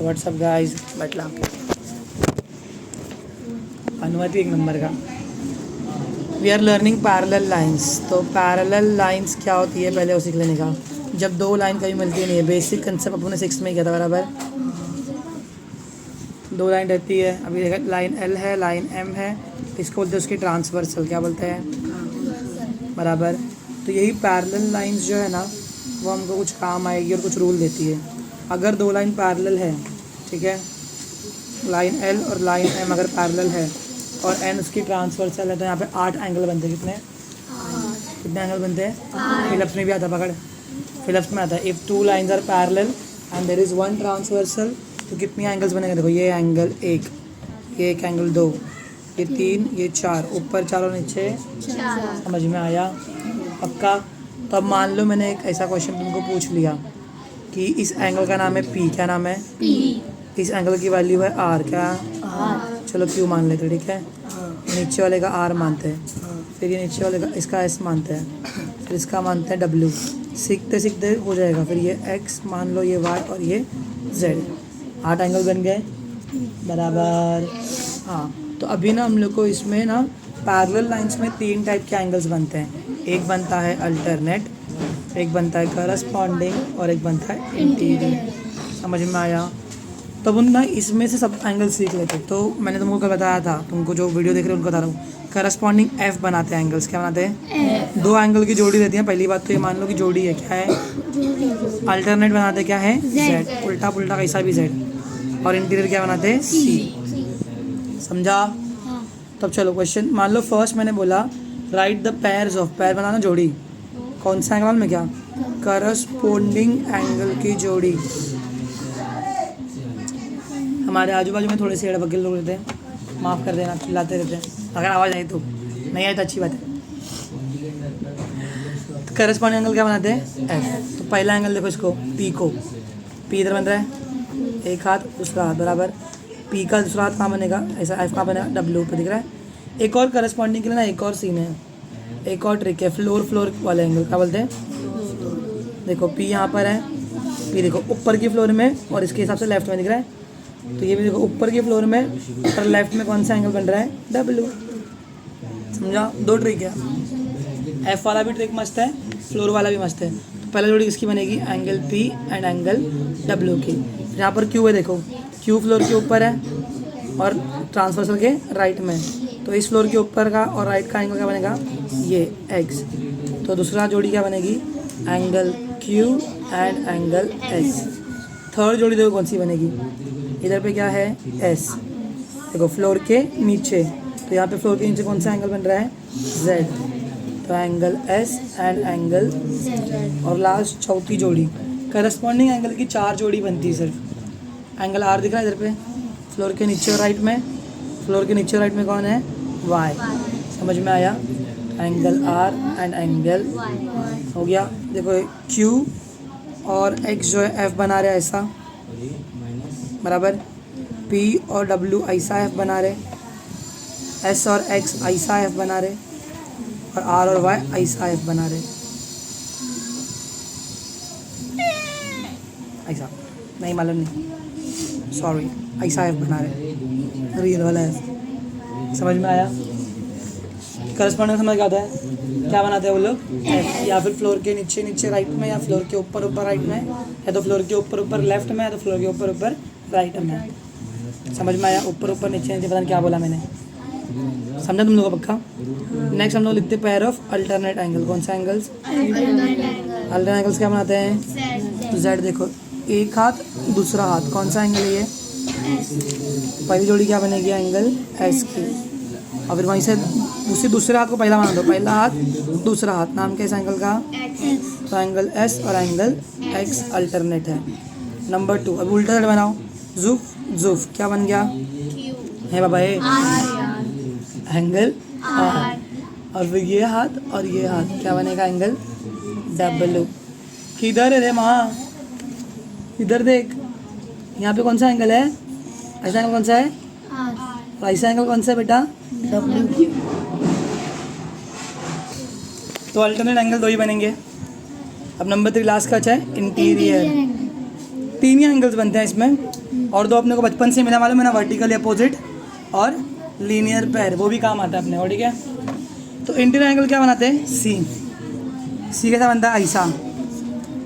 WhatsApp guys बटला अनुमति एक number का। We are learning parallel lines. तो पैरेलल लाइंस क्या होती है पहले वो सीख लेने का। जब दो लाइन कभी मिलती नहीं है, बेसिक कंसेप्ट अपने 6 में किया था बराबर। दो लाइन रहती है, अभी देखा लाइन एल है, लाइन एम है, इसको बोलते हैं उसकी ट्रांसवर्सल, क्या बोलते हैं बराबर। तो यही पैरेलल लाइंस जो है ना वो हमको कुछ काम आएगी और कुछ रूल देती है। अगर दो लाइन पैरेलल है, ठीक है, लाइन एल और लाइन एम अगर पैरेलल है और एन उसकी ट्रांसवर्सल है, तो यहाँ पे 8 एंगल बनते हैं। कितने एंगल बनते हैं? फिलिप्स में भी आता पकड़, फिलिप्स में आता है। If two lines are parallel and there is one transversal, तो कितनी एंगल्स बनेंगे? देखो ये एंगल 1, ये एक एंगल 2, ये 3, ये 4, ऊपर 4 और नीचे 4। समझ में आया? पक्का? तो अब मान लो मैंने एक ऐसा क्वेश्चन तुमको पूछ लिया कि इस एंगल का नाम है पी, क्या नाम है? पी। इस एंगल की वैल्यू है आर, क्या? आर। चलो क्यू मान लेते, ठीक है। नीचे वाले का आर मानते हैं, फिर ये नीचे वाले का इसका एस मानते हैं, फिर इसका मानते हैं डब्ल्यू। सीखते सीखते हो जाएगा। फिर ये एक्स मान लो, ये वाई और ये जेड। 8 एंगल बन गए बराबर। हाँ, तो अभी ना हम लोग को इसमें ना पैरेलल लाइंस में 3 टाइप के एंगल्स बनते हैं। एक बनता है अल्टरनेट, एक बनता है करस्पॉन्डिंग और एक बनता है इंटीरियर। समझ में आया? तब उन ना इसमें से सब एंगल सीख लेते। तो मैंने तुमको कल बताया था, तुमको जो वीडियो देख रहे हो उनको बता रहा हूँ। करस्पॉन्डिंग एफ बनाते हैं एंगल्स, क्या बनाते हैं? 2 एंगल की जोड़ी रहती है। पहली बात तो ये मान लो कि जोड़ी है, क्या है? अल्टरनेट बनाते हैं, क्या है? जेड, उल्टा पुल्टा कैसा भी जेड। और इंटीरियर क्या बनाते हैं? सी। समझा? तब चलो क्वेश्चन मान लो। फर्स्ट मैंने बोला राइट द पेयर्स ऑफ, पैर बनाना जोड़ी। कौन सा एंगल में? क्या? करस्पॉन्डिंग एंगल की जोड़ी। हमारे आजू बाजू में थोड़े से अड़बगे लोग रहते हैं, माफ़ कर देना, चिल्लाते रहते हैं। अगर आवाज़ आई तो, नहीं आई तो अच्छी बात है। तो करस्पॉन्डिंग एंगल क्या बनाते हैं? एफ। तो पहला एंगल देखो, इसको पी को, पी इधर बन रहा है, एक हाथ दूसरा हाथ बराबर। पी का दूसरा हाथ कहाँ बनेगा? ऐसा। एफ कहाँ बनेगा? डब्ल्यू पे दिख रहा है। एक और करस्पॉन्डिंग के लिए ना एक और सीन है, एक और ट्रिक है। फ्लोर वाले एंगल क्या बोलते हैं? देखो पी यहाँ पर है, पी देखो ऊपर की फ्लोर में और इसके हिसाब से लेफ्ट में दिख रहा है। तो ये भी देखो ऊपर की फ्लोर में और लेफ्ट में कौन सा एंगल बन रहा है? डब्ल्यू। समझा? 2 ट्रिक है। एफ वाला भी ट्रिक मस्त है, फ्लोर वाला भी मस्त है। तो पहला जोड़ी किसकी बनेगी? Angle P and angle W की। यहाँ पर क्यू है, देखो क्यू फ्लोर के ऊपर है और ट्रांसवर्सल के राइट में। तो इस फ्लोर के ऊपर का और राइट का एंगल क्या बनेगा? ये एक्स। तो दूसरा जोड़ी क्या बनेगी? Angle Q and angle S. Third जोड़ी देखो कौन सी बनेगी? इधर पे क्या है? एस। देखो फ्लोर के नीचे, तो यहाँ पे फ्लोर के नीचे कौन सा एंगल बन रहा है? जेड। तो एंगल एस एंड एंगल। और लास्ट चौथी जोड़ी करस्पॉन्डिंग एंगल की 4 जोड़ी बनती है सिर्फ। एंगल आर दिख रहा है इधर पे, फ्लोर के नीचे और राइट में। फ्लोर के नीचे और राइट में कौन है? वाई। समझ में आया? एंगल आर एंड एंगल हो गया। देखो क्यू और एक्स जो है एफ बना रहे ऐसा बराबर, पी और डब्ल्यू ऐसा एफ बना रहे, एस और एक्स ऐसा एफ बना रहे, और आर और वाई ऐसा एफ बना रहे। ऐसा नहीं, मालूम नहीं, सॉरी, ऐसा एफ बना रहे, रियल वाला एफ। समझ में आया? करस्पॉन्डिंग समझ क्या आता है? क्या बनाते हैं वो लोग? एफ। या फिर फ्लोर के नीचे नीचे राइट में, या फ्लोर के ऊपर ऊपर राइट में, या तो फ्लोर के ऊपर ऊपर लेफ्ट में, या तो फ्लोर के ऊपर ऊपर राइट में। समझ में आया? ऊपर ऊपर नीचे नीचे, पता नहीं क्या बोला मैंने। समझा तुम लोगों को पक्का? नेक्स्ट हम लोग लिखते हैं पेयर ऑफ अल्टरनेट एंगल। कौन सा एंगल्स? अल्टरनेट एंगल्स क्या बनाते हैं? जेड। देखो एक हाथ दूसरा हाथ, कौन सा एंगल है ये? पहली जोड़ी क्या बनेगी? एंगल एस की। और फिर वहीं से उसी दूसरे हाथ को पहला मान दो, पहला हाथ दूसरा हाथ, नाम क्या इस एंगल का? तो एंगल एस और एंगल एक्स अल्टरनेट है। नंबर 2, अब उल्टा साइड बनाओ। जुफ जुफ क्या बन गया है बाबा? Angle are. और फिर ये हाथ और ये हाथ क्या बनेगा? Angle W. किधर है रे माँ? इधर देख, यहाँ पे कौन सा एंगल है? ऐसा एंगल कौन सा है? और ऐसा एंगल कौन सा है बेटा? डब्ल्यू। तो अल्टरनेट एंगल 2 ही बनेंगे। अब नंबर 3 लास्ट का अच्छा है इंटीरियर। 3 ही एंगल्स बनते हैं इसमें। और दो अपने को बचपन से मिला मालूम है ना, वर्टिकली अपोजिट और लीनियर पेयर, वो भी काम आता है अपने को, ठीक है। तो इंटीरियर एंगल क्या बनाते हैं, सी। सी कैसा बनता है, ऐसा।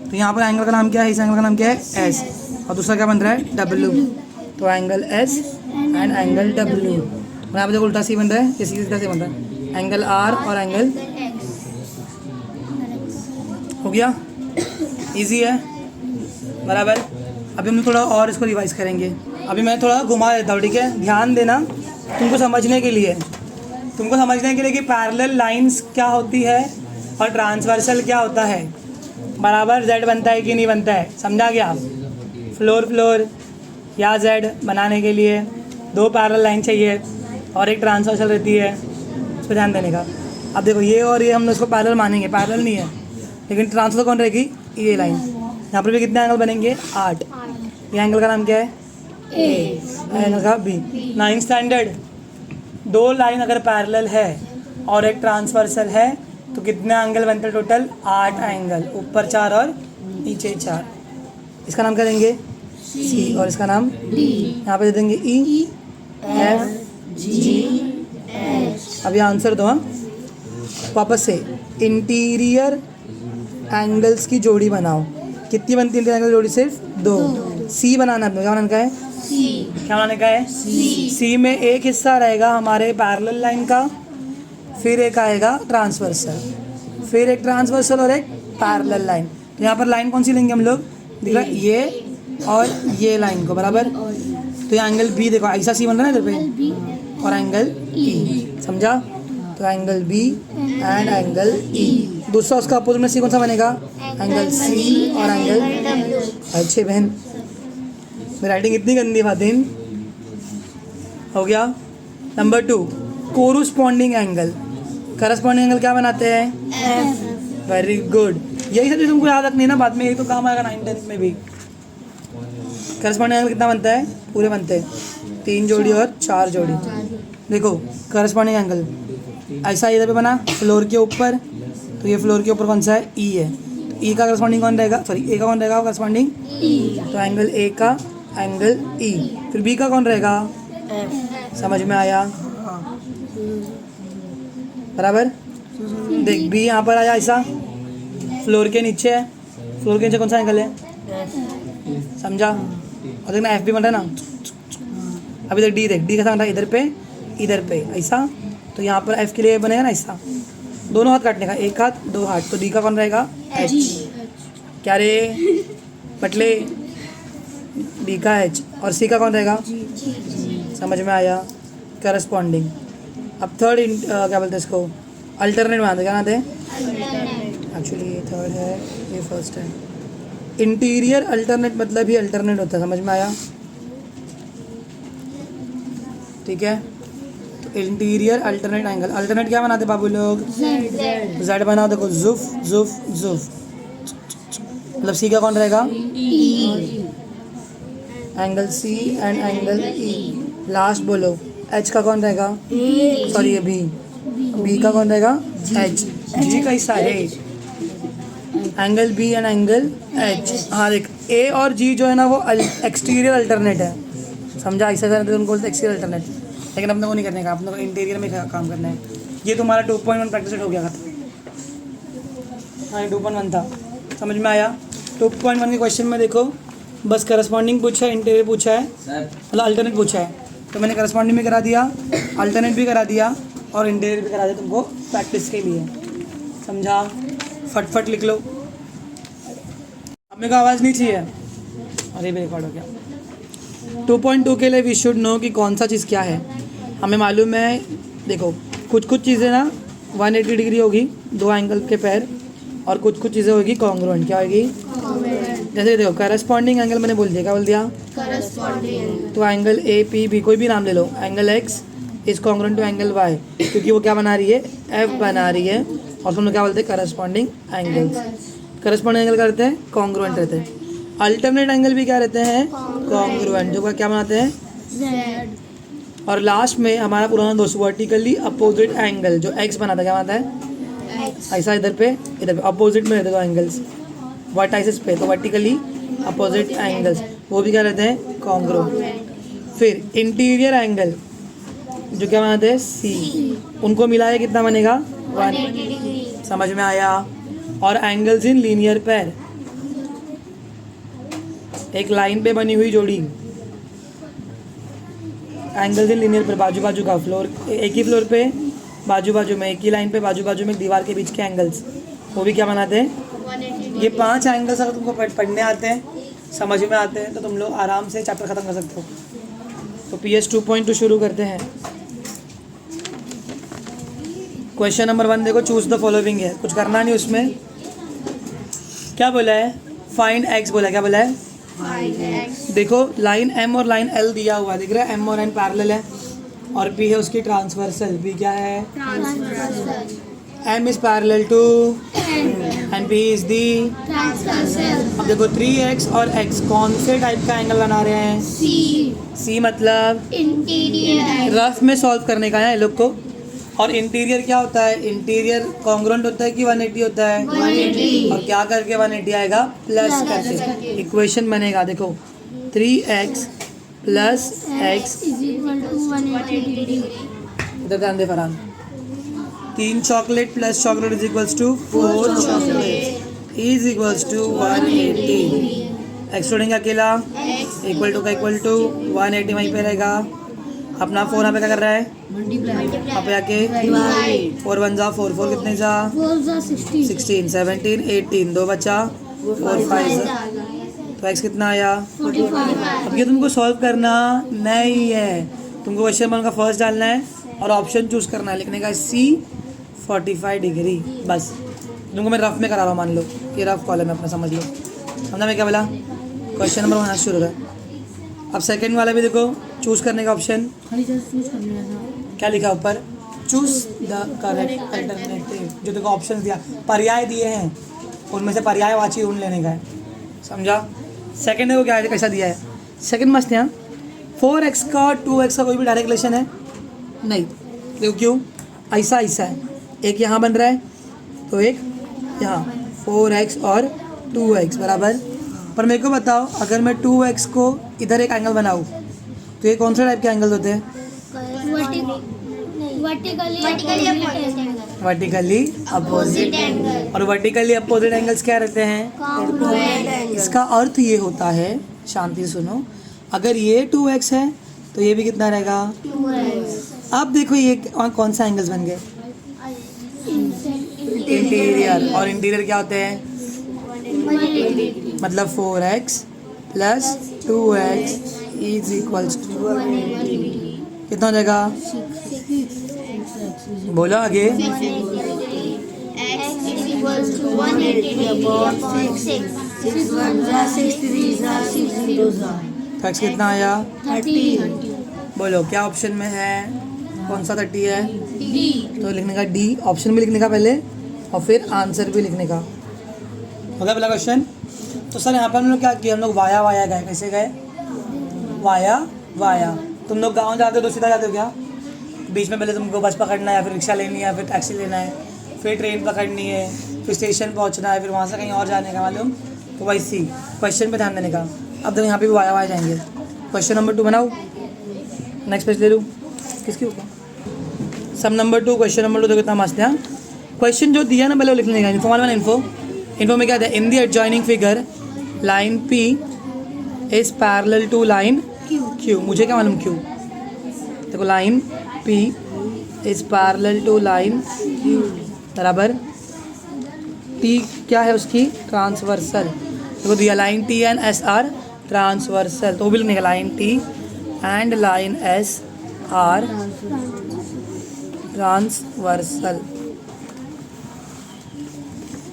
तो यहाँ पर एंगल का नाम क्या है, इस एंगल का नाम क्या है, एस। और दूसरा क्या बन रहा है, डब्ल्यू। तो angle S and angle W. और यहाँ पर देखो उल्टा सी बन रहा है, ये सी कैसे बन रहा है, एंगल आर और एंगल, हो गया, इजी है, बराबर। अभी हम थोड़ा और इसको रिवाइज करेंगे। अभी मैं थोड़ा घुमा देता हूँ, ठीक है, ध्यान देना तुमको समझने के लिए, कि पैरेलल लाइंस क्या होती है और ट्रांसवर्सल क्या होता है, बराबर। जेड बनता है कि नहीं बनता है, समझा क्या। फ्लोर या जेड बनाने के लिए दो पैरेलल लाइन चाहिए और एक ट्रांसवर्सल रहती है, उस पर ध्यान देने का। अब देखो ये और ये हम उसको पैरेलल मानेंगे, पैरेलल नहीं है, लेकिन ट्रांसवर्सल कौन रहेगी, ये लाइन। यहाँ पर भी कितने एंगल बनेंगे, 8। ये एंगल का नाम क्या है, ए, एंगल का बी। 9 स्टैंडर्ड, दो लाइन अगर पैरेलल है और एक ट्रांसवर्सल है तो कितने एंगल बनते हैं टोटल, 8 एंगल, ऊपर 4 और नीचे 4। इसका नाम क्या देंगे, सी, और इसका नाम डी। यहाँ पे दे देंगे ई, एफ, जी, एच। अभी आंसर दो, हाँ वापस से। इंटीरियर एंगल्स की जोड़ी बनाओ, कितनी बनती है इंटीरियर एंगल जोड़ी, सिर्फ 2। सी बनाना है, क्या बनाने का है, क्या बनाने का है, सी में एक हिस्सा रहेगा हमारे पैरेलल लाइन का, फिर एक आएगा ट्रांसवर्सल, फिर एक ट्रांसवर्सल और एक पैरेलल लाइन। तो यहाँ पर लाइन कौन सी लेंगे हम लोग, दिख रहा है, ये और ये लाइन को, बराबर। तो ये एंगल बी देखो, ऐसा सी बन रहा है ना इधर पे, और एंगल ई, समझा। तो angle B and angle E. दूसरा उसका अपोजिट में सी कौन सा बनेगा, एंगल सी और एंगल, अच्छे बहन, राइटिंग इतनी गंदी फातिन, हो गया। Number 2, corresponding angle. Corresponding angle क्या बनाते हैं, वेरी गुड। यही सब चीज़ तुमको याद रखनी है ना, बाद में यही तो काम आएगा 9th 10th में भी। करस्पॉन्डिंग एंगल कितना बनता है, पूरे बनते हैं, 3 जोड़ी और 4 जोड़ी। देखो करस्पॉन्डिंग एंगल ऐसा इधर पे बना, फ्लोर के ऊपर, तो ये फ्लोर के ऊपर कौन सा है, ई है। तो ई का करस्पॉन्डिंग कौन रहेगा, सॉरी ए का कौन रहेगा करस्पॉन्डिंग, तो एंगल ए का एंगल ई। फिर बी का कौन रहेगा, समझ में आया, बराबर। देख बी यहाँ पर आया ऐसा, फ्लोर के नीचे है, फ्लोर के नीचे कौन सा एंगल है, समझा। और देखना एफ भी बन रहा है ना। अभी देख डी, देख डी कैसा बन रहा है, इधर पे ऐसा। तो यहाँ पर एफ के लिए बनेगा ना ऐसा, दोनों हाथ काटने का, एक हाथ 2 हाथ। तो डी का कौन रहेगा, एच। क्या रे पटले, डी का एच। और सी का कौन रहेगा, समझ में आया, करस्पॉन्डिंग। अब थर्ड क्या बोलते हैं इसको, अल्टरनेट बनाते, क्या बनाते हैं, एक्चुअली ये थर्ड है, ये फर्स्ट है। इंटीरियर अल्टरनेट मतलब ही अल्टरनेट होता है, समझ में आया, ठीक है। तो इंटीरियर अल्टरनेट एंगल, अल्टरनेट क्या बनाते बाबू लोग, जेड बना, देखो जुफ जुफ जुफ, मतलब सी का कौन रहेगा, angle C and angle E. Last बोलो, एच का कौन रहेगा, सॉरी ये बी का कौन रहेगा, एच। जी का हिस्सा है, angle B and angle H. हाँ देख, ए और जी जो है ना वो एक्सटीरियर अल्टरनेट है, समझा। ऐसा करते हैं उनको बोलते हैं एक्सटीरियर अल्टरनेट, लेकिन अपने को नहीं करने का, अपने को इंटीरियर में काम करना है। ये तुम्हारा 2.1 प्रैक्टिस सेट हो गया था। हाँ 2.1 था, समझ में आया। 2.1 के क्वेश्चन में देखो बस करस्पॉन्डिंग पूछा है, इंटीरियर पूछा है, मतलब अल्टरनेट पूछा है। तो मैंने करस्पॉन्डिंग भी करा दिया, अल्टरनेट भी करा दिया और इंटीरियर भी करा दिया तुमको प्रैक्टिस के लिए, समझा। फटफट लिख लो। अब मेरे को आवाज़ नहीं चाहिए, अरे भी रिकॉर्ड हो गया। 2.2 के लिए वी शुड नो कि कौन सा चीज़ क्या है। हमें मालूम है, देखो कुछ चीज़ें ना 180 डिग्री होगी, 2 एंगल के पैर, और कुछ चीज़ें होगी कॉन्ग्रुएंट। क्या होगी, जैसे देखो करस्पॉन्डिंग एंगल मैंने बोल दिया, क्या बोल दिया, करस्पॉन्डिंग। तो एंगल ए पी बी कोई भी नाम ले लो, angle X is congruent to angle Y, क्योंकि वो क्या बना रही है, एफ बना रही है। और हम लोग क्या बोलते हैं, करस्पॉन्डिंग एंगल्स। करस्पॉन्डिंग एंगल करते हैं, कॉन्ग्रुएंट रहते हैं। अल्टरनेट एंगल भी क्या रहते हैं, कॉन्ग्रुएंट, जो क्या बनाते हैं, जेड। और लास्ट में हमारा पुराना दोस्त वर्टिकली अपोजिट एंगल जो एक्स बनाता है, क्या बनाता है, ऐसा। इधर पे अपोजिट में रहते हैं एंगल्स, वर्टाइसिस पे, तो वर्टिकली अपोजिट एंगल्स। वो भी क्या रहते हैं, कॉन्ग्रुएंट। फिर इंटीरियर एंगल जो क्या बनाते हैं, सी, उनको मिलाया कितना बनेगा, 180 डिग्री। समझ में आया। और एंगल्स इन लीनियर पेयर, एक लाइन पे बनी हुई जोड़ी, एंगल्स इन लीनियर पेयर, बाजू बाजू का फ्लोर, एक ही फ्लोर पे बाजू बाजू में, एक ही लाइन पे बाजू बाजू में दीवार के बीच के एंगल्स, वो भी क्या बनाते हैं। ये 5 एंगल्स अगर तुमको पढ़ने आते हैं, समझ में आते हैं, तो तुम लोग आराम से चैप्टर ख़त्म कर सकते हो। तो PS 2.2 शुरू करते हैं। क्वेश्चन नंबर 1 देखो, चूज द फॉलोइंग है, कुछ करना नहीं उसमें। क्या बोला है, फाइंड एक्स बोला, क्या बोला है, देखो लाइन M और लाइन L दिया हुआ है, दिख रहा है, M और N पैरेलल है और P है उसकी ट्रांसवर्सल। P क्या है, M is parallel to and P is the transversal. अब देखो 3x और x कौन से टाइप का एंगल बना रहे हैं, C मतलब इंटीरियर। रफ में सॉल्व करने का है ये लोग को। और इंटीरियर क्या होता है, इंटीरियर कॉन्ग्रुएंट होता है कि 180 होता है, 180। और क्या करके 180 आएगा, प्लस करके इक्वेशन बनेगा। देखो 3x प्लस x इधर ध्यान दे Farhan, 3 chocolate plus chocolate is equals to 4 chocolate is equals to 180। X छोड़ेंगे अकेला, इक्वल टू का इक्वल टू 180 वहीं पे रहेगा। अपना 4 यहाँ पे क्या कर रहा है, यहाँ पे आके 4 1 जा 4 4 कितने जा 16 17 18 2 बचा 4 5 जा, तो x कितना आया 45। अब ये तुमको सॉल्व करना नहीं है, तुमको क्वेश्चन नंबर का फर्स्ट डालना है और ऑप्शन चूज करना है, लिखने का C 45 डिग्री। बस तुमको मैं रफ में करा रहा हूँ, मान लो ये रफ कॉलम है अपना, समझ लो। समझा मैं क्या बोला। क्वेश्चन नंबर 1 शुरू है। अब सेकंड वाला भी देखो, चूज करने का ऑप्शन क्या लिखा ऊपर, चूज द करेक्ट अल्टरनेटिव। जो देखो ऑप्शन दिया, पर्याय दिए हैं, उनमें से पर्यायवाची ढूंढ लेने का है, समझा। सेकंड देखो क्या है, कैसा दिया है, सेकंड मस्त है। 4x का 2x का कोई भी डायरेक्ट रिलेशन है नहीं, देखो क्यों, ऐसा ऐसा है, एक यहाँ बन रहा है तो एक यहाँ, 4x और 2x बराबर। पर मेरे को बताओ, अगर मैं 2x को इधर एक एंगल बनाऊँ तो ये कौन सा टाइप के एंगल होते हैं, वर्टिकली अपोजिट एंगल। और वर्टिकली अपोजिट एंगल्स क्या रहते हैं, इसका अर्थ ये होता है, शांति सुनो, अगर ये 2x है तो ये भी कितना रहेगा 2x। अब देखो ये कौन सा एंगल्स बन गए, इंटीरियर। और इंटीरियर क्या होते हैं, मतलब 4x plus 2x is equals to कितना हो जाएगा, बोलो आगे, तो x कितना आया 30। बोलो क्या ऑप्शन में है, कौन सा 30 है, तो लिखने का D, ऑप्शन भी लिखने का पहले और फिर आंसर भी लिखने का। हो गया पहला क्वेश्चन। तो सर यहाँ पर हम लोग क्या किया, हम लोग वाया वाया गए, कैसे गए, वाया वाया। तुम लोग गाँव जाते हो तो सीधा जाते हो क्या, बीच में पहले तुमको बस पकड़ना है, फिर रिक्शा लेनी है, फिर टैक्सी लेना है, फिर ट्रेन पकड़नी है, फिर स्टेशन पहुँचना है, फिर वहाँ से कहीं और जाने का, मालूम। तो वैसे ही क्वेश्चन पे ध्यान देने का। अब देखो यहाँ पे भी वाया वाया जाएंगे। क्वेश्चन नंबर 2 बनाओ, नेक्स्ट पेज ले लूँ, किसके ऊपर, सब नंबर 2, क्वेश्चन नंबर 2 देखो कितना मस्त है। क्वेश्चन जो दिया ना पहले वो लिख लेगा, इन्फो वाला इन्फो में क्या था, in the adjoining figure line P is parallel to line Q। मुझे क्या मालूम Q, देखो line P is parallel to line Q बराबर, T क्या है उसकी ट्रांसवर्सल। देखो दिया line T and S are transversal, तो वो भी लिखने का line T and line S are transversal.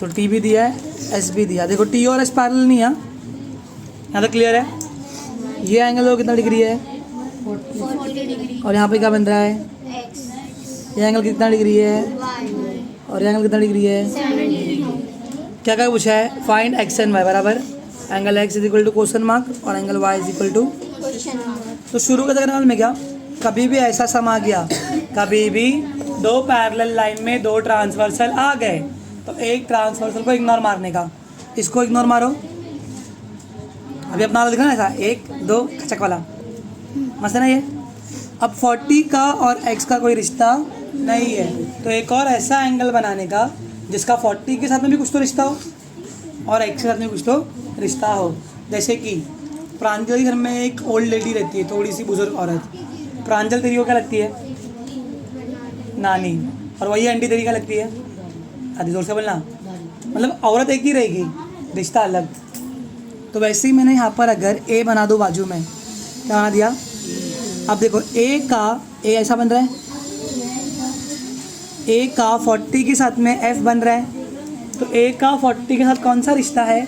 तो T भी दिया है, S भी दिया। देखो T और S पैरेलल नहीं है, यहाँ तक क्लियर है। ये एंगल हो कितना डिग्री है 40 डिग्री, और यहाँ पे क्या बन रहा है x। ये एंगल कितना डिग्री है y, और ये एंगल कितना डिग्री है 70 डिग्री। क्या क्या पूछा है, फाइंड x एंड y बराबर, angle x is equal to question mark और angle y is equal to question mark. तो शुरू के करने में क्या, कभी भी ऐसा सम आ गया, कभी भी 2 पैरेलल लाइन में 2 ट्रांसवर्सल आ गए तो एक ट्रांसवर्सल को इग्नोर मारने का, इसको इग्नोर मारो, अभी अपना वाला दिखा ना ऐसा 1 2 खचक वाला, मस्त है ना ये। अब 40 का और x का कोई रिश्ता नहीं है, तो एक और ऐसा एंगल बनाने का जिसका 40 के साथ में भी कुछ तो रिश्ता हो और x के साथ में कुछ तो रिश्ता हो। जैसे कि प्रांजल के घर में एक ओल्ड लेडी रहती है, थोड़ी सी बुजुर्ग औरत। प्रांजल तेरी को क्या लगती है? नानी। और वही आंटी तेरी क्या लगती है? आधी जोर से बोलना। मतलब औरत एक ही रहेगी, रिश्ता अलग। तो वैसे ही मैंने यहाँ पर अगर a बना दूँ बाजू में, क्या बना दिया? अब देखो a ऐसा बन रहा है, a का 40 के साथ में f बन रहा है, तो a का 40 के साथ कौन सा रिश्ता है?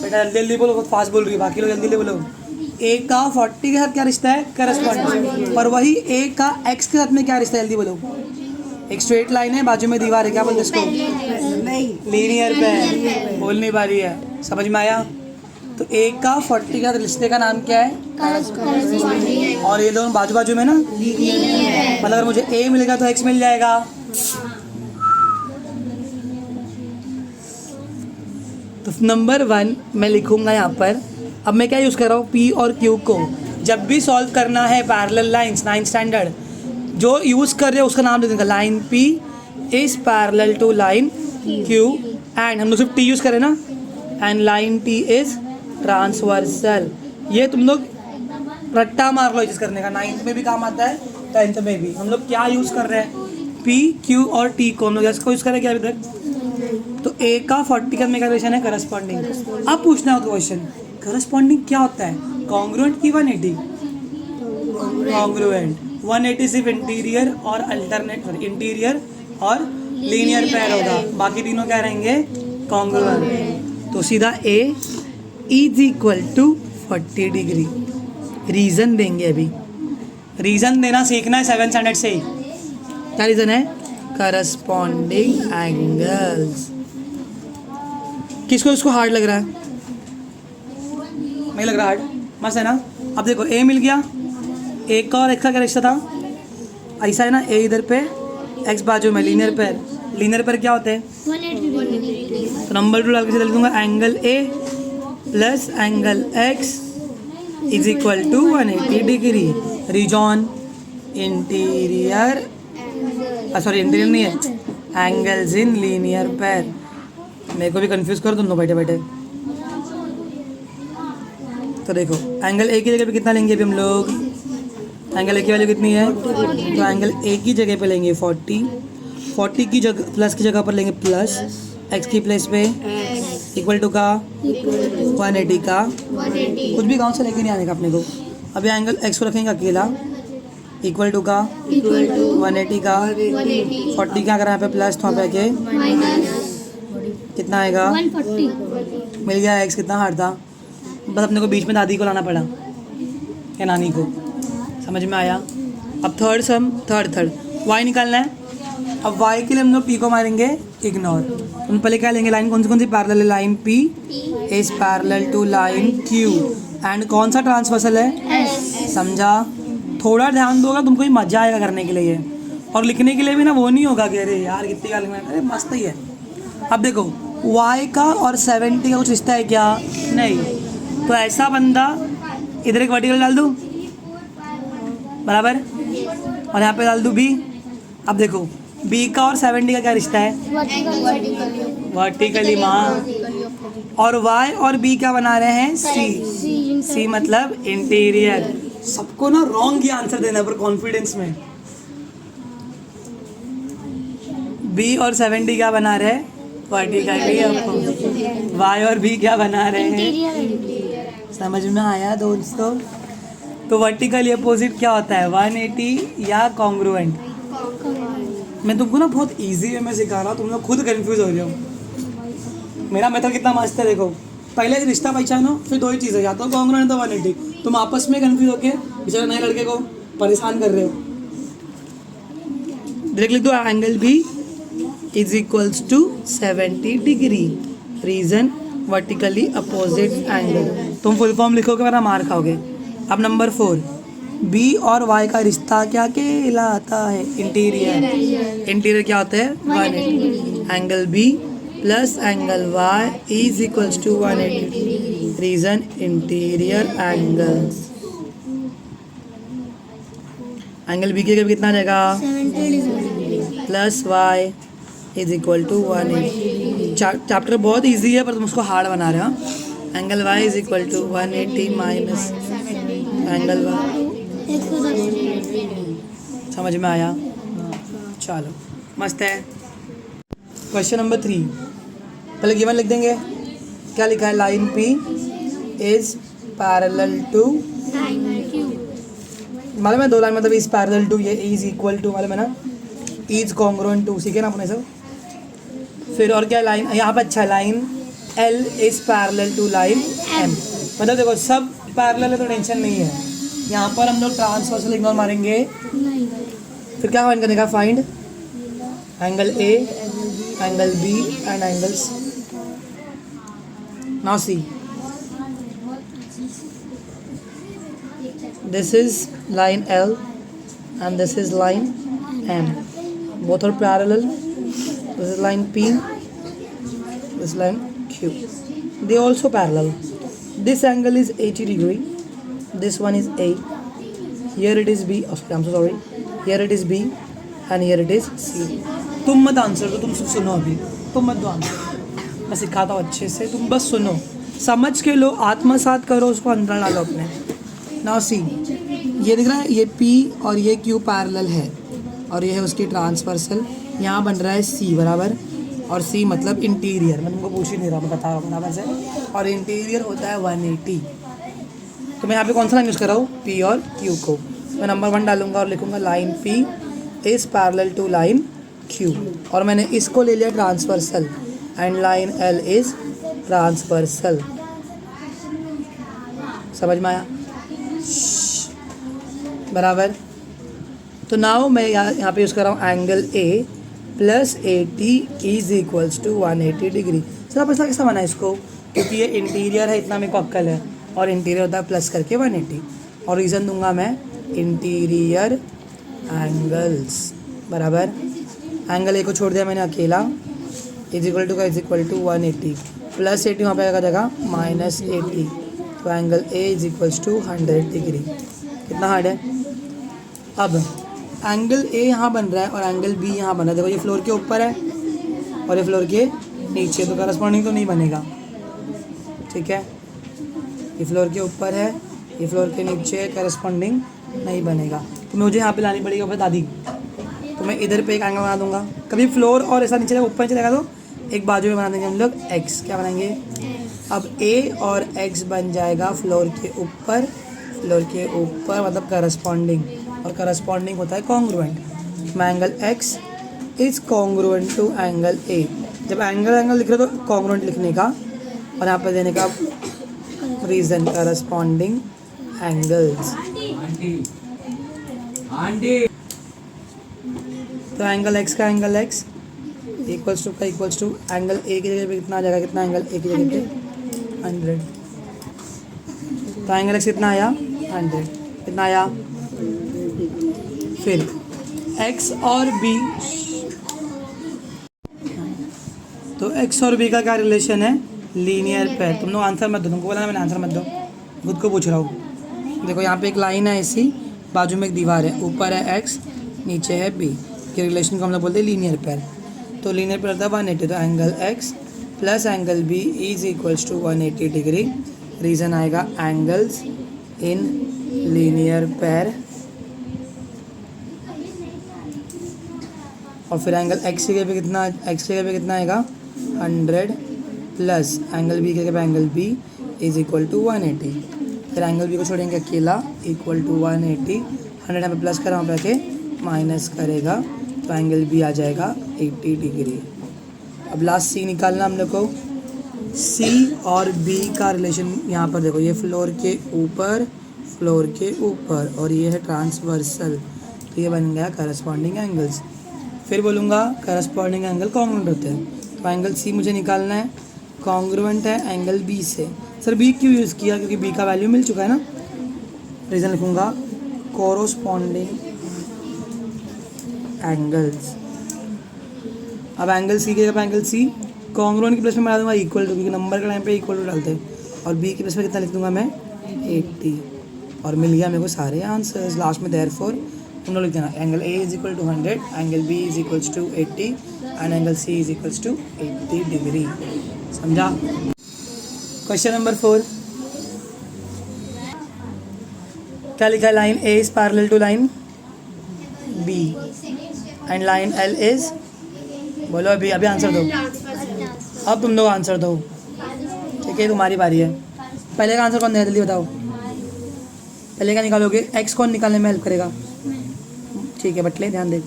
बेटा जल्दी जल्दी बोलो, बहुत फास्ट बोल रही है, बाकी लोग जल्दी जल्दी बोलो। a का 40 के साथ क्या रिश्ता है? करस्पॉन्डिंग। और वही a का x के साथ में क्या रिश्ता है? जल्दी बोलो। एक स्ट्रेट लाइन है, बाजू में दीवार है, क्या बोलते इसको? लीनियर पैर। बोल नहीं पा रही है, समझ में आया? तो a का 40 का रिश्ते का नाम क्या है? और ये दोनों बाजू बाजू में ना, मतलब अगर मुझे a मिलेगा तो x मिल जाएगा। तो नंबर 1 मैं लिखूंगा यहाँ पर। अब मैं क्या यूज़ कर रहा हूँ? p और q को जब भी सॉल्व करना है पैरेलल लाइंस 9th स्टैंडर्ड, जो यूज़ कर रहे हो उसका नाम दे देंगे। Line p is parallel to line q and हम लोग सिर्फ t यूज़ करें ना, and line t is transversal. ये तुम लोग रट्टा मार लो चीज़ करने का, 9th में भी काम आता है, 10th में भी। हम लोग क्या यूज़ कर रहे हैं? p q और t को हम लोग इसको यूज़ करें क्या अभी तक? तो a का 40 का में क्या रिलेशन है? करस्पॉन्डिंग। अब पूछना हो क्वेश्चन, करस्पॉन्डिंग क्या होता है? कॉन्ग्रुएंट की 180? कॉन्ग्रुएंट। 180 सिर्फ इंटीरियर और अल्टरनेट, इंटीरियर और लीनियर पैर होगा, बाकी तीनों क्या रहेंगे? कॉन्ग्रुएंट। तो सीधा a is equal to 40 degree. Reason देंगे, अभी रीज़न देना सीखना है 7th स्टैंडर्ड से। क्या रीज़न है? Corresponding angles. किसको इसको हार्ड लग रहा है? नहीं लग रहा हार्ड, मस्त है ना। अब देखो a मिल गया, a का और x का क्या रिश्ता था? ऐसा है ना, a इधर पे x बाजू में, लीनियर पैर। लीनियर पैर क्या होते हैं? 180। तो नंबर 2 डाल के लिख दूंगा, angle a plus angle x is equal to 180 degree. Reason interior, sorry interior नहीं है, एंगल्स इन लीनियर पैर। मेरे को भी कंफ्यूज कर दोनों बैठे बैठे। तो देखो एंगल ए की जगह पे कितना लेंगे अभी हम लोग? एंगल ए की वैल्यू कितनी है? तो एंगल ए की जगह पे लेंगे 40 की जगह, प्लस की जगह पर लेंगे प्लस, एक्स की प्लेस पे इक्वल टू का 180 का, कुछ भी गाँव से लेके नहीं आने का अपने को। अभी एंगल एक्स को रखेंगे अकेला, इक्वल टू का 180 का, 40 क्या करा यहाँ पे प्लस, तो यहाँ पे आके कितना आएगा? 140। मिल गया। एक्स कितना हार्ड था, बस अपने को बीच में दादी को लाना पड़ा या नानी को। समझ में आया? अब थर्ड सम, थर्ड वाई निकालना है। अब वाई के लिए हम लोग पी को मारेंगे इग्नोर। हम पहले क्या लेंगे? लाइन कौन सी पैरेलल है? Line P is parallel to line Q and कौन सा ट्रांसवर्सल है? समझा? थोड़ा ध्यान दोगा तुमको ही मजा आएगा करने के लिए, और लिखने के लिए भी ना वो नहीं होगा कि अरे यार कितनी गाली में, अरे मस्त ही है। अब देखो y का और 70 का कुछ रिश्ता है क्या? नहीं। तो ऐसा बंदा इधर एक वर्टिकल डाल दूँ, बराबर, और यहाँ पे डाल दूँ b। अब देखो b का और 70 का क्या रिश्ता है? वर्टिकली माँ। और y और b क्या बना रहे हैं? c मतलब इंटीरियर। सबको ना रॉन्ग ही आंसर देना पर कॉन्फिडेंस में। b और 70 क्या बना रहे हैं? वर्टिकली आपको। y और b क्या बना रहे हैं? समझ में आया दोस्तों? तो वर्टिकली अपोजिट क्या होता है? 180 या कॉन्ग्रुएंट। मैं तुमको ना बहुत इजी वे में सिखा रहा हूँ, तुम लोग खुद कंफ्यूज हो रहे हो। मेरा मेथड कितना मस्त है, देखो पहले रिश्ता पहचानो, फिर दो ही चीज़ें, या तो कॉन्ग्रुएंट तो 180। तुम आपस में कंफ्यूज होके बेचारे नए लड़के को परेशान कर रहे हो। डायरेक्ट लिख दो, angle B is equals to 70 degree. Reason vertically opposite angle. तुम फुल फॉर्म लिखोगे वरना मार खाओगे। अब नंबर 4, बी और वाई का रिश्ता क्या कहलाता है? इंटीरियर। इंटीरियर क्या होता है? 180। Angle B plus angle Y is equals to 180। Reason interior angles. Angle B के कितना आ जाएगा? 70 degree plus Y is equal to 180। Chapter बहुत इजी है पर तुम उसको हार्ड बना रहे हो। Angle Y is equal to 180 minus angle Y. समझ में आया? चलो मस्त है। क्वेश्चन नंबर 3, पहले गिवन लिख देंगे। क्या लिखा है? Line P is parallel to, मालूम है 2 लाइन मतलब इज पैरेलल टू, ये इज इक्वल टू मालूम है ना, इज कॉन्ग्रुएंट टू, सीखे ना अपने सब। फिर और क्या लाइन यहाँ पे? अच्छा, line L is parallel to line M. मतलब देखो सब पैरेलल है तो टेंशन नहीं है। यहाँ पर हम लोग ट्रांसवर्सल इग्नोर मारेंगे। फिर क्या फाइंड करने का? Find angle A, angle B and angle C. Now see, this is line L and this is line M. Both are parallel. This is line P, this is line Q. They also parallel. This angle is 80 degree. This one is A. Here it is B. Oh, sorry, I'm so sorry. Here it is B and here it is C. तुम मत answer दो, तुम सुनो अभी, तुम मत दो answer, मैं सिखाता हूँ अच्छे से, तुम बस सुनो, समझ के लो, आत्मसात करो, उसको अंदर डालो अपने। नाउ सी, ये दिख रहा है, ये P और ये Q पैरेलल है और ये है उसकी ट्रांसवर्सल। यहाँ बन रहा है C बराबर, और C मतलब इंटीरियर, मैं तुमको पूछ ही नहीं रहा, मैं बता रहा हूँ बराबर से। और इंटीरियर होता है 180। तो मैं यहाँ पे कौन सा लाइन यूज़ कर रहा हूँ? P और Q को। मैं नंबर 1 डालूंगा और लिखूँगा line P is parallel to line Q, और मैंने इसको ले लिया transversal, and line L is transversal. समझ में आया? बराबर। तो नाउ मैं यहाँ पे यूज़ कर रहा हूँ angle A plus 80 is equals to 180 degree. Sir आप ऐसा कैसा बना इसको? क्योंकि ये इंटीरियर है, इतना मेरे को अक्ल है, और इंटीरियर होता है प्लस करके 180, और रीज़न दूंगा मैं इंटीरियर एंगल्स बराबर। एंगल ए को छोड़ दिया मैंने अकेला, इज इक्वल टू का इज इक्वल टू 180 प्लस 80 वहाँ पे आ जाएगा माइनस 80। तो angle A is equals to 100 degree. कितना हार्ड है? अब एंगल ए यहाँ बन रहा है और एंगल बी यहाँ बन रहा है। देखो ये फ्लोर के ऊपर है और ये फ्लोर के नीचे, तो करस्पॉन्डिंग तो नहीं बनेगा, ठीक है। ये फ्लोर के ऊपर है, ये फ्लोर के नीचे, करस्पॉन्डिंग नहीं बनेगा। तो मुझे यहाँ पे लानी पड़ेगी बता दी, तो मैं इधर पे एक एंगल बना दूंगा। कभी फ्लोर और ऐसा नीचे ऊपर चलेगा तो एक बाजू में बना देंगे हम लोग एक्स। क्या बनाएंगे? अब ए और एक्स बन जाएगा फ्लोर के ऊपर, फ्लोर के ऊपर मतलब करस्पॉन्डिंग, और करस्पॉन्डिंग होता है congruent. Angle X is congruent to angle A. जब एंगल लिख रहे हो तो कॉन्ग्रुएंट लिखने का, और यहाँ पर देने का रीजन करस्पॉन्डिंग एंगल्स। तो एंगल एक्स का एंगल एक्स इक्वल्स टू का इक्वल्स टू एंगल ए की जगह पे कितना आ जाएगा? कितना एंगल ए की जगह पे 100। तो एंगल एक्स कितना आया? 100। कितना आया? फिर एक्स और बी, तो एक्स और बी का क्या रिलेशन है? Linear pair. तुम लोग आंसर मत दो, तुमको बोला ना मैंने आंसर मत दो, खुद को पूछ रहा हूँ। देखो यहाँ पे एक लाइन है ऐसी, बाजू में एक दीवार है, ऊपर है एक्स, नीचे है बी, के रिलेशन को हम लोग बोलते हैं लीनियर पेयर। तो लीनियर पेयर होता है 180। तो angle X plus angle B is equals to 180 degree. Reason आएगा एंगल्स इन लीनियर पेयर। और फिर एंगल एक्स की जगह पे कितना, एक्स की जगह पे कितना आएगा? 100 प्लस एंगल बी की जगह पे angle B is equal to 180। फिर एंगल बी को छोड़ेंगे अकेला, इक्वल टू 180। 100 यहाँ पे प्लस करा, वहाँ पे माइनस करेगा, तो एंगल बी आ जाएगा 80 डिग्री। अब लास्ट सी निकालना हम लोग को। सी और बी का रिलेशन यहाँ पर देखो, ये फ्लोर के ऊपर, फ्लोर के ऊपर, और ये है ट्रांसवर्सल, तो ये बन गया करस्पॉन्डिंग एंगल्स। फिर बोलूँगा करस्पॉन्डिंग एंगल कॉन्ग्रुएंट होते हैं। तो एंगल सी मुझे निकालना है, कॉन्ग्रुएंट है एंगल बी से। सर बी क्यों यूज़ किया? क्योंकि बी का वैल्यू मिल चुका है ना। रीज़न लिखूँगा कोरोस्पॉन्डिंग एंगल्स। अब एंगल सी की जगह एंगल सी, कॉन्ग्रुएंट की प्लेस में बना दूंगा इक्वल टू, क्योंकि नंबर के टाइम पे इक्वल टू डालते हैं। और बी के प्लेस में कितना लिख दूंगा मैं 80 और मिल गया मेरे को सारे आंसर्स। लास्ट में देयरफॉर तुम लोग लिख देना angle A is equal to 100, angle B is equals to 80 and angle C is equals to 80 degree. समझा? क्वेश्चन नंबर 4 क्या लिखा है? Line A is parallel to line B and line L is, बोलो अभी अभी आंसर दो। अब तुम लोग आंसर दो, ठीक है? तुम्हारी बारी है। पहले का आंसर कौन देगा जल्दी बताओ। पहले का निकालोगे, एक्स कौन निकालने में हेल्प करेगा? ठीक है बटले ध्यान दे।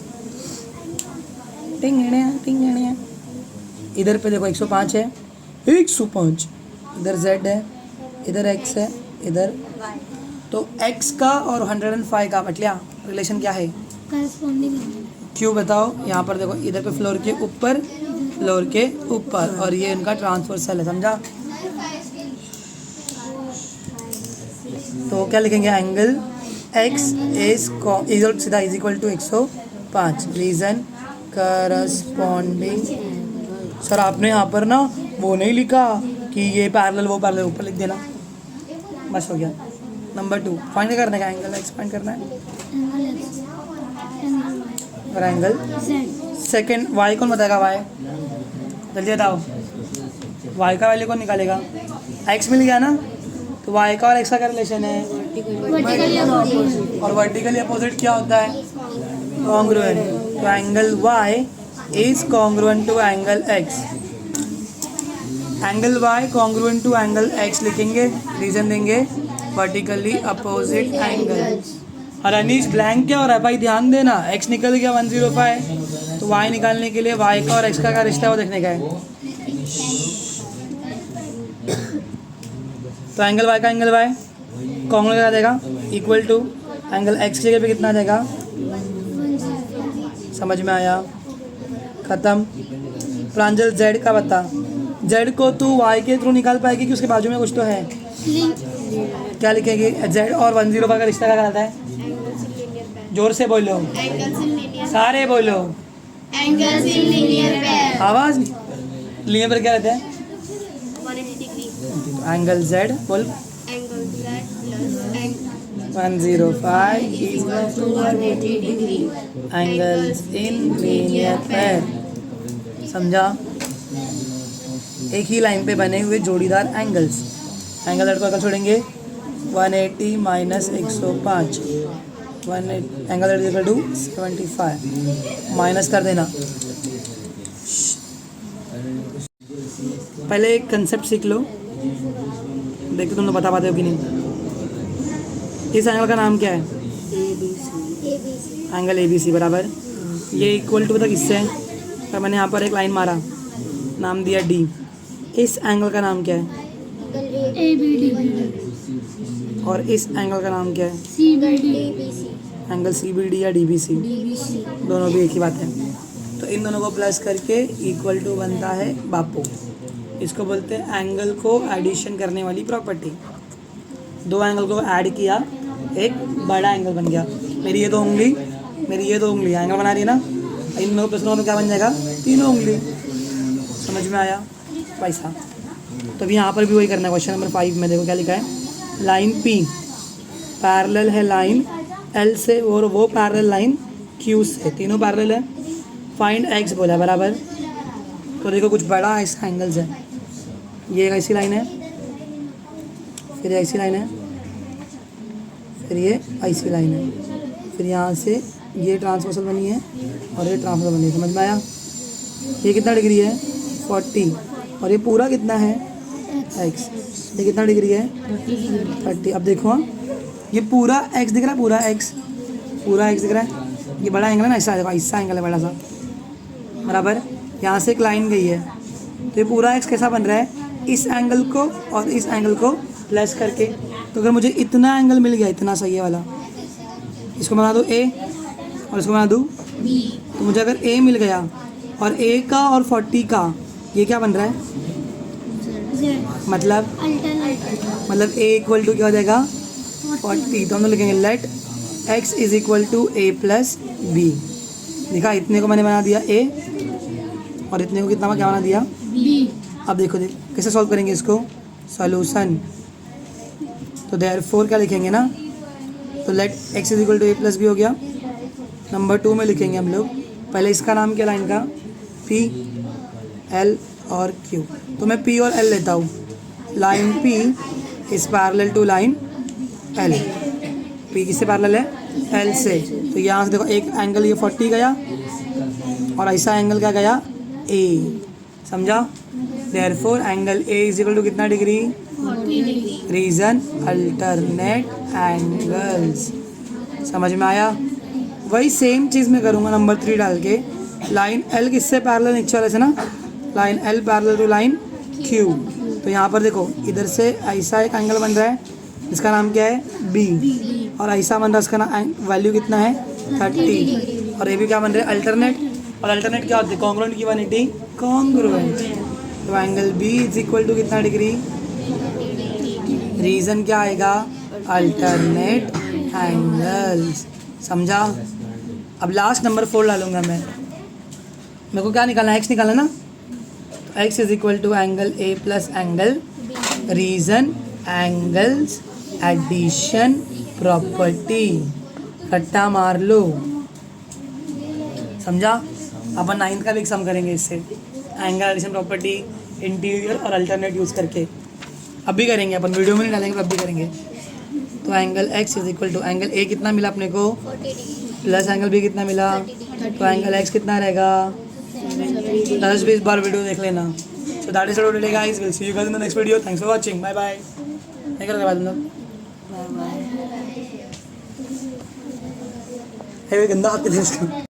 टिंग इधर पे देखो 105 है, 105 इधर z है, इधर x है, इधर तो x का और 105 का बटलिया रिलेशन क्या है? करस्पॉन्डिंग क्यों बताओ? यहाँ पर देखो इधर पे फ्लोर के ऊपर, फ्लोर के ऊपर, और ये इनका ट्रांसवर्सल है। समझा? तो क्या लिखेंगे? एंगल x इज सीधा is equal to 105। Reason corresponding. Sir आपने यहाँ पर ना वो नहीं लिखा कि ये पैरेलल वो पैरेलल, ऊपर लिख देना, बस हो गया। नंबर 2 फाइंड करने का एंगल x फाइंड करना है और एंगल सेकंड y कौन बताएगा? y जल्दी बताओ, y का वैल्यू कौन निकालेगा? x मिल गया ना, तो y का और x का क्या रिलेशन है? और वर्टिकली अपोजिट क्या होता है? कॉन्ग्रुएंट। तो angle y is congruent to angle x। Angle y congruent to angle x लिखेंगे, रीजन देंगे वर्टिकली अपोजिट एंगल। और अनीश ब्लैंक क्या हो रहा है भाई? ध्यान देना, x निकल गया 105, तो y निकालने के लिए y का और x का क्या रिश्ता है वो देखने का है। तो एंगल y का एंगल y कॉन्ग्रुएंट क्या देगा? इक्वल टू एंगल x की जगह पे कितना देगा? समझ में आया? खत्म। प्रांजल z का बता। z को तू y के थ्रू निकाल पाएगी कि उसके बाजू में कुछ तो है? क्या लिखेगी? z और 105 का रिश्ता क्या कहलाता है? जोर से बोलो, सारे बोलो। आवाज लीनियर पर क्या रहता है? 180 डिग्री। एंगल z बोल 105 is angles in linear pair। समझा? एक ही लाइन पे बने हुए जोड़ीदार एंगल्स। एंगल z को अगर छोड़ेंगे 180 minus 105, angle z equal to 75, minus कर देना। पहले एक कंसेप्ट सीख लो, देखते तुम लोग बता पाते हो कि नहीं। इस एंगल का नाम क्या है? एंगल ABC बराबर। ये इक्वल टू पता किससे है? पर मैंने यहाँ पर एक लाइन मारा, नाम दिया D। इस एंगल का नाम क्या है? और इस एंगल का नाम क्या है? एंगल CBD या DBC, दोनों भी एक ही बात है। तो इन दोनों को प्लस करके इक्वल टू बनता है बापू। इसको बोलते हैं एंगल को एडिशन करने वाली प्रॉपर्टी। दो एंगल को ऐड किया, एक बड़ा एंगल बन गया। मेरी ये दो उंगली, मेरी ये दो उंगली एंगल बना रही है ना, इन दोनों प्लस में क्या बन जाएगा? तीनों उंगली। समझ में आया पैसा? तो अभी यहाँ पर भी वही करना है। क्वेश्चन नंबर 5 में देखो क्या लिखा है? लाइन P पैरेलल है लाइन L से और वो पैरेलल लाइन Q से, तीनों पैरेलल है। फाइंड x बोला बराबर। तो देखो कुछ बड़ा ऐसा एंगल्स है, ये एक ऐसी लाइन है, फिर ऐसी लाइन है, फिर ये ऐसी लाइन है, फिर यहाँ से ये ट्रांसवर्सल बनी है और ये ट्रांसवर्सल बनी है। समझ में आया? ये कितना डिग्री है? 40। और ये पूरा कितना है? x। ये कितना डिग्री है? 30। अब देखो ये पूरा x दिख रहा है, पूरा x दिख रहा है। ये बड़ा एंगल है ना, ऐसा ऐसा एंगल है बड़ा सा बराबर। यहाँ से एक लाइन गई है, तो ये पूरा x कैसा बन रहा है? इस एंगल को और इस एंगल को प्लस करके। तो अगर मुझे इतना एंगल मिल गया, इतना सही है वाला, इसको बना दूँ a और इसको बना दूँ b, तो मुझे अगर a मिल गया और a का और 40 का ये क्या बन रहा है? मतलब a इक्वल टू क्या हो जाएगा? 40। तो हम लोग लिखेंगे let x is equal to a plus b। देखा, इतने को मैंने बना दिया a और इतने को कितना क्या बना दिया? b। अब देखो कैसे सॉल्व करेंगे इसको? सॉल्यूशन। तो देयरफॉर क्या लिखेंगे ना, तो let x is equal to a plus B हो गया। नंबर 2 में लिखेंगे हम लोग, पहले इसका नाम क्या लाइन का, P, L और Q। तो मैं P और L लेता हूँ। Line P is parallel to line L। P किससे पैरेलल है, L से। तो यहाँ से देखो एक एंगल ये 40 गया और ऐसा एंगल क्या गया, A। समझा। Therefore angle A is equal to कितना degree, 40 degree. Reason alternate angles. समझ में आया। वही सेम चीज़ मैं करूँगा नंबर 3 डाल के। लाइन L किससे पैरेलल, नीचे वाले से ना, line L parallel to line Q। तो यहाँ पर देखो इधर से ऐसा एक एंगल बन रहा है, इसका नाम क्या है, B। और ऐसा बन रहा है, इसका नाम वैल्यू कितना है, 30। और ये भी क्या बन रहा है, अल्टरनेट। और अल्टरनेट क्या होती है, कॉन्ग्रुएंट की 180 कॉन्ग्रुएंट। तो angle B is equal to कितना डिग्री, रीजन क्या आएगा, अल्टरनेट एंगल्स। समझा। अब लास्ट नंबर 4 डालूंगा मैं। मेरे को क्या निकालना है, x निकालना ना। तो x is equal to angle A plus angle, reason angles addition property. रट्टा मार लो। समझा। अपन 9th का भी एग्जाम करेंगे इससे, एंगल एडिशन प्रॉपर्टी, इंटीरियर और अल्टरनेट यूज़ करके। अभी करेंगे अपन, वीडियो में नहीं डालेंगे, अब भी करेंगे। तो angle x is equal to angle A कितना मिला अपने को, 40 degree. प्लस एंगल B कितना मिला, तो एंगल x कितना रहेगा, 10-20 बार वीडियो देख लेना। So that is all today guys, will see you guys in the next video. Thanks for watching, bye bye. नहीं करोगे बाद में, बाय बाय। हे गंदा हाथ के